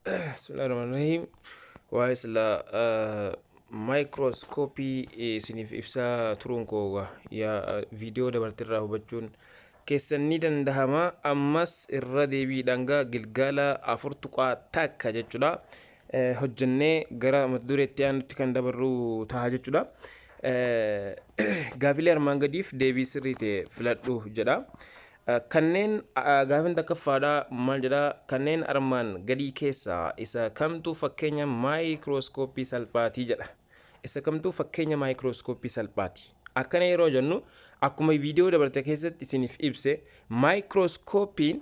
Bismillahirrahmanirrahim. Waa isla microscopy isiniif ibsaa turuun kooga yaa viidiyoo dabartirraa hubachuun keessan ni dandahama. Ammas irra deebiidhaan gilgaala afur tuqaa takka jechuudha. Hojjannee gara mata dureetti aanutti kan dabarru ta'a jechuudha. Gaafilee armaan gadiif deebii sirrii ta'e filadhu jedha. Kanneen gaafin takkaffaadhaa maal jedhaa kanneen armaan gadii keessaa isa kamtu fakkeenya maayikirooskooppii salphaatii jedha. Isa kamtu fakkeenya maayikirooskooppii salphaati. Akkana yeroo jennu akkuma viidiyoo dabarte keessatti isiniif ibse maayikirooskooppiin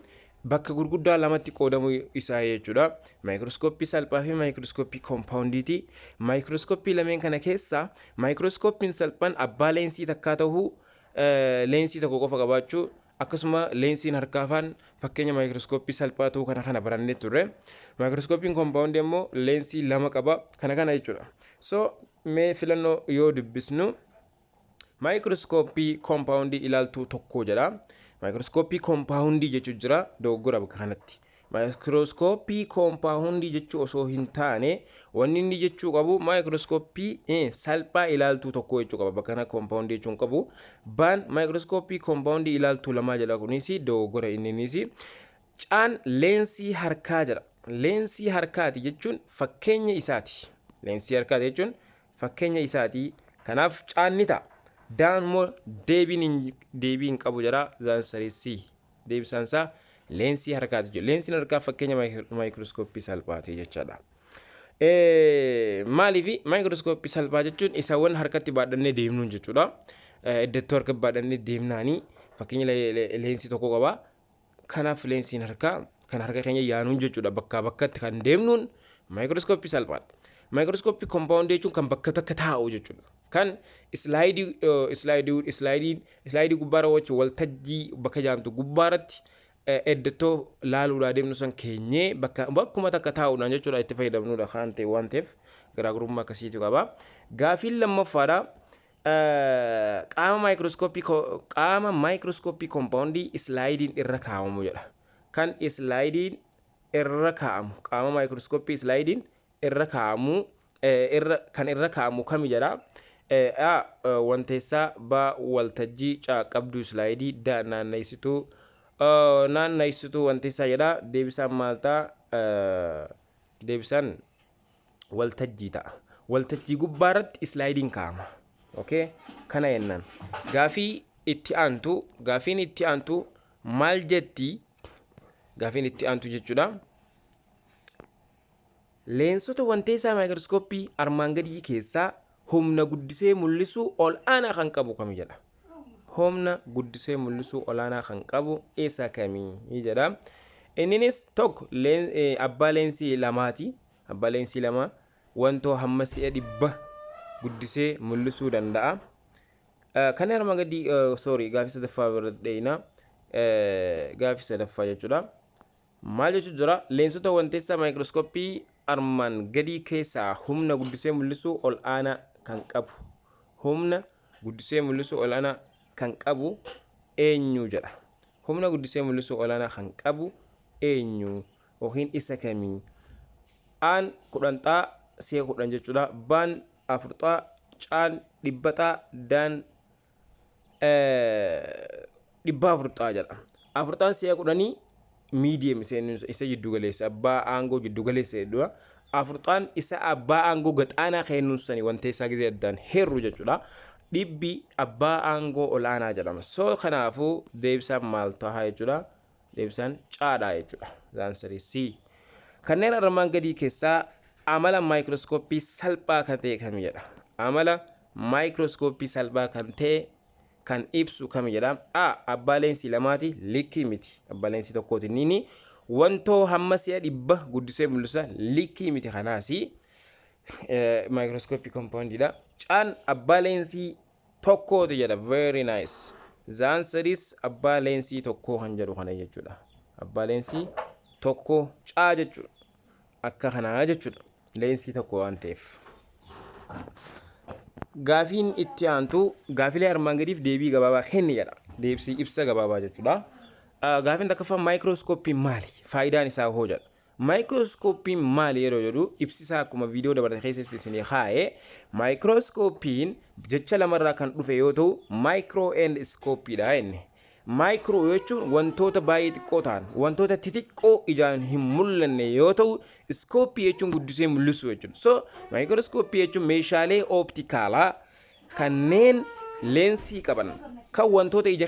bakka gurguddaa lamatti qoodamuu isaa jechuudha. Maayikirooskooppii salphaa fi maayikirooskooppii koompaawundiiti. Maayikirooskooppii lameen kana keessaa maayikirooskooppiin salphaan abbaa leensii takkaa ta'uu leensii tokko qofa qabaachuu akkasuma leensiin harkaafaan fakkeenya maayikirooskooppii salphaa ta'uu kana barannee turre. Maayikirooskooppiin koompaawundii immoo leensii lama qaba kana jechuudha. So mee filannoo yoo dubbisnu maayikirooskooppii koompaawundii ilaaltuu tokko jedha. Maayikirooskooppii koompaawundii jechuun jira dogoggora bakka kanatti. Maayikirooskooppii koompaawundii jechuu osoo hin taane wanni inni jechuu qabu maayikirooskooppii salphaa ilaaltuu tokko jechuu qaba. Bakka kana koompaawundii jechuun qabu. Baan maayikirooskooppii koompaawundii ilaaltuu lamaa jedha kunis dogoggora inninis. Caan leensii harkaa jedha. Leensii harkaati jechuun fakkeenya isaati. Leensii harkaati jechuun fakkeenya isaati. Kanaaf caan ni ta'a. Daan immoo deebiin qabu jedha. Zaansariisii deebisaansaa leensii harkaati jechuudha. Leensiin harkaa fakkeenya maayikirooskooppii salphaati jechaadha. Maaliif maayikirooskooppii salphaa jechuun isawwan harkatti baadhannee deemnuun jechuudha. Iddattuu harka baadhannee deemnaanii fakkeenya leensii tokko qaba. Kanaaf leensiin harkaa kan harka keenya yaanuun jechuudha. Bakkaa bakkatti kan deemnuun maayikirooskooppii salphaadha. Maayikirooskooppii koompaawundii jechuun kan bakka takka taa'u jechuudha. Kan islaayidii gubbaarra wajjin waltajjii bakka jaamtu gubbaarratti eddatoo laaluudhaa deemnu san keenyee bakkuma takka taa'uudhaan jechuudha itti fayyadamnuudha kan ta'e waan ta'eef garaagarummaa akkasiitu qaba. Gaafiin lammaffaadha. Qaama maayikirooskooppii koompaawundii islaayidiin irra kaa'amu jedha. Kan islaayidiin irra kaa'amu qaama maayikirooskooppii islaayidiin irra kaa'amu kan irra kaa'amu kami jedha. Wanteessaa waltajjii qabdu islaayidii naannaysituu wanteessaa jedha. Deebisaan maal ta'a? Deebisaan waltajjii ta'a. Waltajjii gubbaarratti islaayidiin kaa'ama. Okay? Kana jennaan. Gaafiin itti aantu maal jetti? Gaafiin itti aantu jechuudha. Leensota wanteessaa maayikirooskooppii armaan gadii keessaa humna guddisee mul'isuu ol aanaa kan qabu kami jedha. Humna guddisee mul'isuu ol aanaa kan qabu isa kamii jedha. Innis tokko abbaa leensii lamaati. Abbaa leensii lama wantoo hamma si'a 100 guddisee mul'isuu danda'a. Kan armaan gadii gaafii sadaffaa bira deeyna. Gaafii sadaffaa jechuudha. Maal jechuun jira? Leensota wanteessaa maayikirooskooppii armaan gadii keessaa humna guddisee mul'isuu ol aanaa kan qabu. Humna guddisee mul'isuu ol aanaa kan qabu eenyu jedha. Humna guddisee mul'isuu ol aanaa kan qabu eenyu yookiin isa kamii? Aan 10 si'a 10 jechuudha. Baan 4 caan 100 daan 400 jedha. 4 si'a 10 medium isa jiddu galeessa abbaa aangoo jiddu galeessa jedhudha. 4 isa abbaa aangoo gaxaanaa kennuun sanii wanteessaa gisee addaan heerru jechuudha. 100 abbaa aangoo olaanaa jedhama. So kanaafuu deebisaan maal ta'a jechuudha? Deebisaan caadhaa jechuudha. Zaansariisii. Kanneen armaan gadii keessaa amala maayikirooskooppii salphaa kan ta'e kami jedha. Amala maayikirooskooppii salphaa kan ta'e kan ibsu kami jedha. Abbaa leensii lamaati likkii miti. Abbaa leensii tokkooti nini wantoo hamma si'a 100 guddisee mul'isa likkii miti kanaasi maayikirooskooppii koompaawundiidha. Caan abbaa leensii tokkooti jedha. Very nice. Zaansaris abbaa leensii tokkoo kan jedhu kana jechuudha. Abbaa leensii tokko caa jechuudha. Akka kanaa jechuudha. Leensii tokko waan ta'eef. Gaafiin itti aantu gaafilee armaan gadiif deebii gabaabaa kenni jedha. Deebisii ibsa gabaabaa jechuudha. Gaafiin takkaffaa maayikirooskooppii maali? Faayidaan isaa hoo jedha. Maayikirooskoopiin maali yeroo jedhu ibsisaa akkuma viidiyoo dabarate keessatti isinii kaa'e. Maayikirooskoopiin jecha lamarraa kan dhufe yoo ta'u maayikiroo and iskoopiidha inni. Maayikiroo jechuun wantoota baay'ee xiqqoo ta'an, wantoota xixiqqoo ijaan hin mul'anne yoo ta'u, iskooppii jechuun guddisee mul'isu jechuudha. So maayikirooskooppii jechuun meeshaalee ooptikaalaa kanneen leensii qaban kan wantoota ija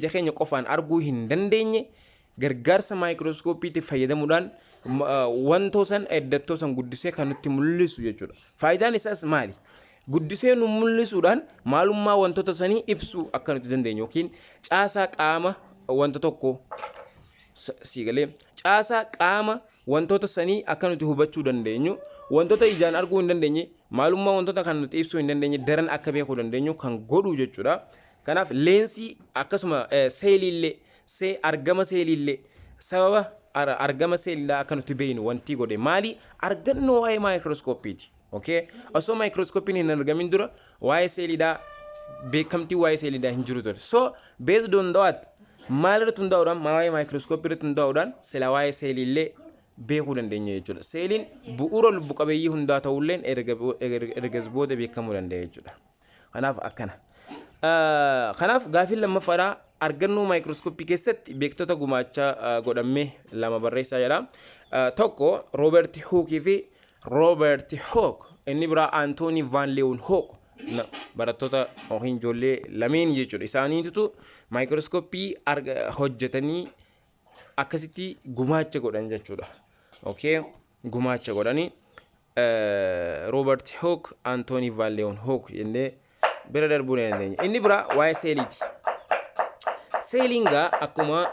keenya qofaan arguu hin dandeenye gargaarsa maayikirooskooppiitti fayyadamuudhaan wantoo san eddattoo san guddisee kan nutti mul'isu jechuudha. Faayidaan isaas maali? Guddisee nu mul'isuudhaan maalummaa wantoota sanii ibsuu akka nuti dandeenyu yookiin caasaa qaama wanta tokko siigalee caasaa qaama wantoota sanii akka nuti hubachuu dandeenyu, wantoota ijaan arguu hin dandeenye maalummaa wantoota kan nuti ibsuu hin dandeenye daran akka beekuu dandeenyu kan godhu jechuudha. Kanaaf leensii akkasuma seeliillee argama seeliillee sababa argama seelilaa akka nuti beeknu wanti godhe maali? Argannoo waa'ee maayikirooskooppiiti. Okay, osoo maayikirooskoopiin hin argamin dura waa'ee seelidhaa beekamtii waa'ee seelidhaa hin jiru ture. So based on that maalirratti hundaa'uudhaan waa'ee maayikirooskooppii irratti hundaa'uudhaan sila waa'ee seelillee beekuu dandeenya jechuudha. Seeliin bu'uura lubbu qabeeyyii hundaa ta'ulleen ergas booda beekamuu danda'a jechuudha. Kanaaf akkana. Kanaaf gaafiin lammaffaadhaa argannoo maayikirooskooppii keessatti beektota gumaachaa godhamee lama barreessaa jedha. Tokko Roobert Huukii fi Robert Hooke, inni biraa Anthony Van Leeuwenhoek barattoota yookiin ijoollee lameen jechuudha. Isaaniitu maayikirooskooppii hojjetanii akkasitti gumaacha godhan jechuudha. Okay, gumaacha godhanii Robert Hooke, Anthony Van Leeuwenhoek jennee bira darbuu ni dandeenya. Inni biraa waa'ee seeliiti. Seeliin akkuma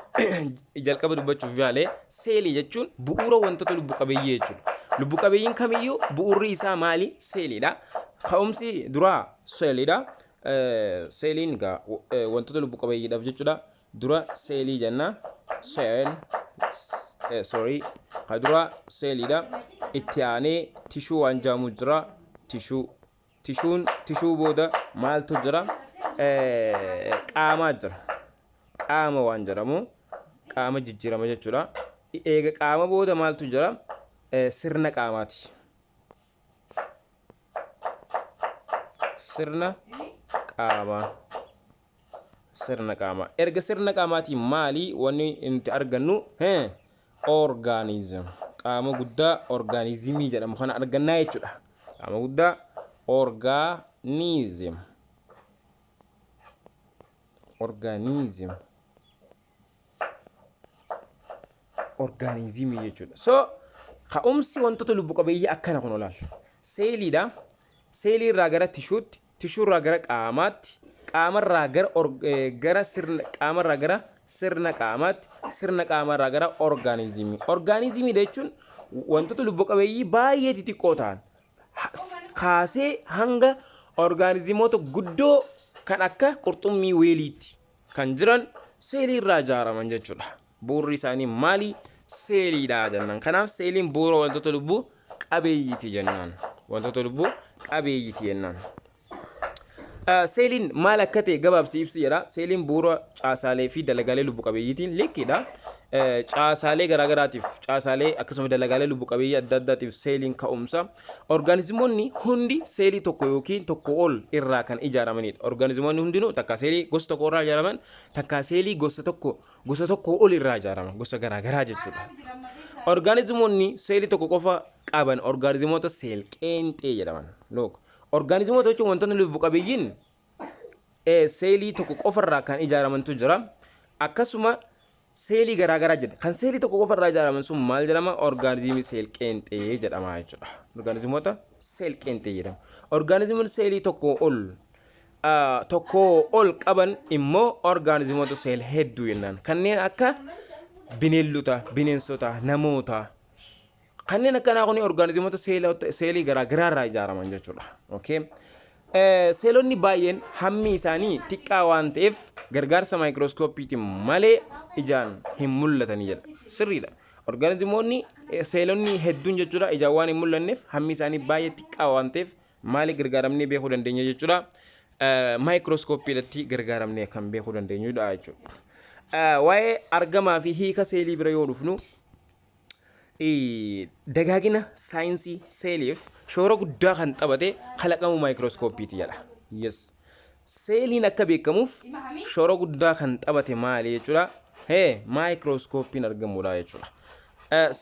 jalqaba dubbachuuf yaale seelii jechuun bu'uura wantoota lubbu qabeeyyii jechuudha. Lubbu qabeeyyiin kamiyyuu bu'uurri isaa maali? Seeliidha. Ka'umsi duraa seeliidha. Seeliin wantoota lubbu qabeeyyiidhaaf jechuudha. Dura seelii jenna. Dura seeliidha. Itti aanee tishuu waan jaamu jira. Tishuu booda maaltu jira? Qaamaa jira. Qaama waan jedhamu qaama jijjiirama jechuudha. Eega qaama booda maaltu jira? Sirna qaamaati. Sirna qaamaa. Erga sirna qaamaatiin maali wanni nuti argannu? Orgaanizim. Qaama guddaa orgaanizimii jedhamu kana argannaa jechuudha. Qaama guddaa orgaanizim. Orgaanizimii jechuudha. So ka'umsi wantoota lubbu qabeeyyii akkana kun olaal. Seeliidha. Seelii irraa gara tishuutti, tishuu irraa gara qaamaatti, qaamarraa gara sirna qaamaatti, sirna qaamarraa gara orgaanizimii. Orgaanizimii jechuun wantoota lubbu qabeeyyii baay'ee xixiqqoo ta'an kaasee hanga orgaanizimoota guddoo kan akka qurxummii weeliitti kan jiran seelii irraa ijaaraman jechuudha. Bu'uurri isaanii maali? Seeliidha jennaan. Kanaaf seeliin bu'uura wantoota lubbu qabeeyyiiti jennaan. Seeliin maal akka ta'e gabaabsi ibsi jedha. Seeliin bu'uura caasaalee fi dalagaalee lubbu qabeeyyiitiin liqidha. Caasaalee garaagaraatiif caasaalee akkasuma dalagaalee lubbu qabeeyyii adda addaatiif seeliin ka'umsa. Orgaanizimoonni hundi seelii tokko yookiin tokko ol irraa kan ijaaramanidha. Orgaanizimoonni hundinuu takka seelii gosa tokko irraa ijaaraman, takka seelii gosa tokko ol irraa ijaaraman, gosa garaagaraa jechuudha. Orgaanizimoonni seelii tokko qofa qaban orgaanizimoota seel qeenxee jedhaman. Orgaanizimoota jechuun wantoonni lubbu qabeeyyiin seelii tokko qofa irraa kan ijaaramantu jira. Akkasuma seelii garaagaraa jedha. Kan seelii tokko qofa irraa ijaaraman sun maal jedhama? Orgaanizimii seel qeenxee jedhama jechuudha. Orgaanizimoota seel qeenxee jedhama. Orgaanizimoonni seelii tokko ol qaban immoo orgaanizimoota seel hedduu jennaan. Kanneen akka bineeldota, bineensota, namoota. Kanneen akkanaa kun orgaanizimoota seelii garaagaraa irraa ijaaraman jechuudha. Okay. Seelonni baay'een hammi isaanii xiqqaa waan ta'eef gargaarsa maayikirooskooppiitiin malee ijaan hin mul'atanii jedha. Sirriidha. Orgaanizimoonni seelonni hedduun jechuudha ijaan waan hin mul'anneef hammi isaanii baay'ee xiqqaa waan ta'eef maali gargaaramnee beekuu dandeenya jechuudha. Maayikirooskooppiidhaatti gargaaramnee kan beekuu dandeenyudha jechuudha. Waa'ee argamaa fi hiika seelii bira yoo dhufnu dagaagina saayinsii seeliif shoora guddaa kan taphate kalaqamu maayikirooskoopiiti jedha. Yes. Seeliin akka beekamuuf shoora guddaa kan taphate maali jechuudha? Maayikirooskoopiin argamudha jechuudha.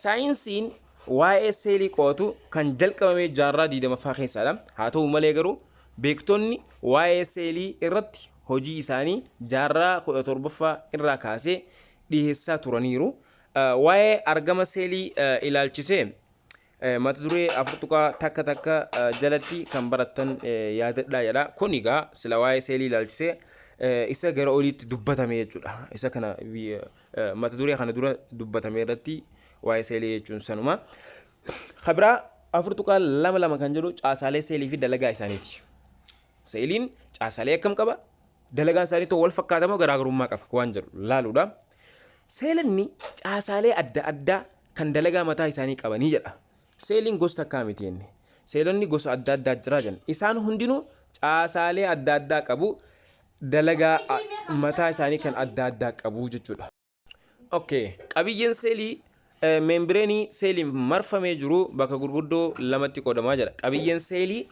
Saayinsiin waa'ee seelii qo'atu kan jalqabame jaarraa 20ffaa keessadha. Haa ta'u malee garuu beektonni waa'ee seelii irratti hojii isaanii jaarraa 17ffaa irraa kaasee dhiyeessaa turaniiru. Waa'ee argama seelii ilaalchisee mata duree 4 takka jalatti kan baratan yaadadhaa jedha. Kun egaa sila waa'ee seelii ilaalchisee isa gara oliitti dubbatame jechuudha. Isa kana mata duree kana dura dubbatame irratti waa'ee seelii jechuun sanuma. Khabira 4 kan jedhu caasaalee seelii fi dalagaa isaaniiti. Seeliin caasaalee akkam qaba? Dalagaan isaanii wal fakkaatamoo garaagarummaa qaba waan jedhu laaluudha. Seelonni caasaalee adda addaa kan dalagaa mataa isaanii qabanii jedha. Seeliin gosa takkaa miti jenne. Seelonni gosa adda addaa jira jenna. Isaan hundinuu caasaalee adda addaa qabu. Dalagaa mataa isaanii kan adda addaa qabu jechuudha. Qabiyyeen seelii meembireenii seeliin marfamee jiru bakka gurguddoo lamatti qoodamaa jira. Qabiyyeen seelii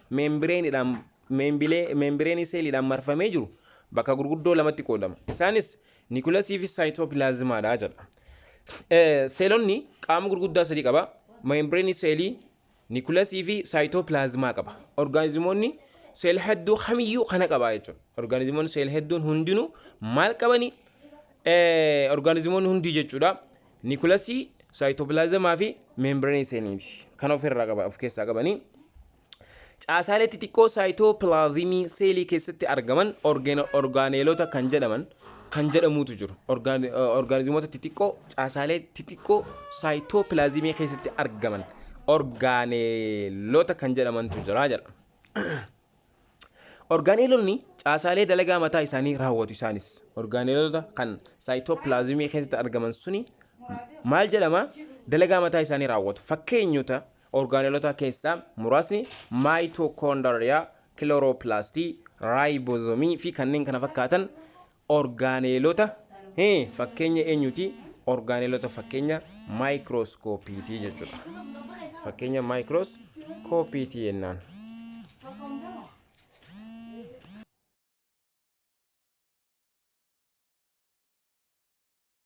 meembireenii seeliidhaan marfamee jiru bakka gurguddoo lamatti qoodama. Isaanis Niikulasii fi saayitoopilaazmaadha jedha. Seelonni qaama gurguddaa sadii qaba. Meembireenii seelii, Niikulasii fi saayitoopilaazmaa qaba. Orgaanizimoonni seel hedduu kamiyyuu kana qaba jechuudha. Orgaanizimoonni seel hedduun hundinuu maal qabani? Orgaanizimoonni hundi jechuudha. Niikulasii, saayitoopilaazmaa fi meembireenii seeliiti. Kan ofirraa qaba, of keessaa qabanii. Caasaalee xixiqqoo saayitoopilaazmii seelii keessatti argaman orgaaneelota kan jedhamutu jiru. Orgaanizimoota xixiqqoo caasaalee xixiqqoo saayitoopilaazmii keessatti argaman orgaaneelota kan jedhamantu jira jedha. Orgaaneelonni caasaalee dalagaa mataa isaanii raawwatu. Isaanis orgaaneelota kan saayitoopilaazmii keessatti argaman suni maal jedhama? Dalagaa mataa isaanii raawwatu. Fakkeenyota orgaaneelota keessaa muraasni maayitokoondiriyaa, kilooroplastii, raayiboozomii fi kanneen kana fakkaatan orgaaneelota fakkeenya eenyuti? Orgaaneelota fakkeenya maayikirooskoopiitii jechuudha. Fakkeenya maayikirooskoopiitii jennaan.